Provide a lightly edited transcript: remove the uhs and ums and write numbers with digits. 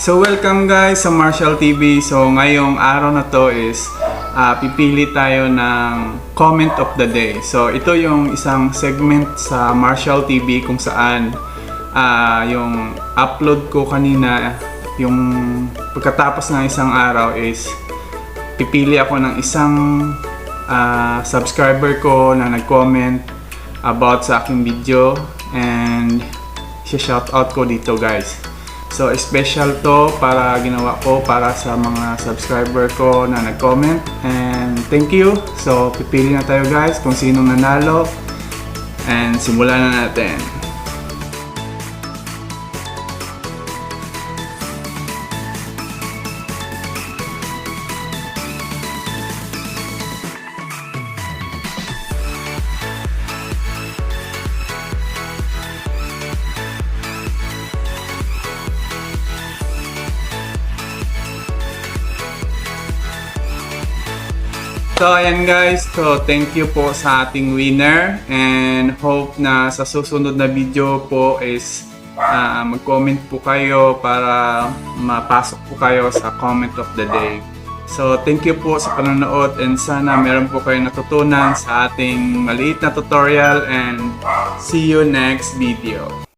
So welcome guys sa Marshall TV. So ngayong araw na to is pipili tayo ng comment of the day. So ito yung isang segment sa Marshall TV kung saan yung upload ko kanina, yung pagkatapos ng isang araw is pipili ako ng isang subscriber ko na nag-comment about sa aking video and shout out ko dito guys. So special to para ginawa ko para sa mga subscriber ko na nag-comment and thank you. So pipili na tayo guys kung sinong nanalo and simulan na natin. So ayan guys, so thank you po sa ating winner and hope na sa susunod na video po is mag-comment po kayo para mapasok po kayo sa comment of the day. So thank you po sa panonood and sana meron po kayong natutunan sa ating maliit na tutorial and see you next video.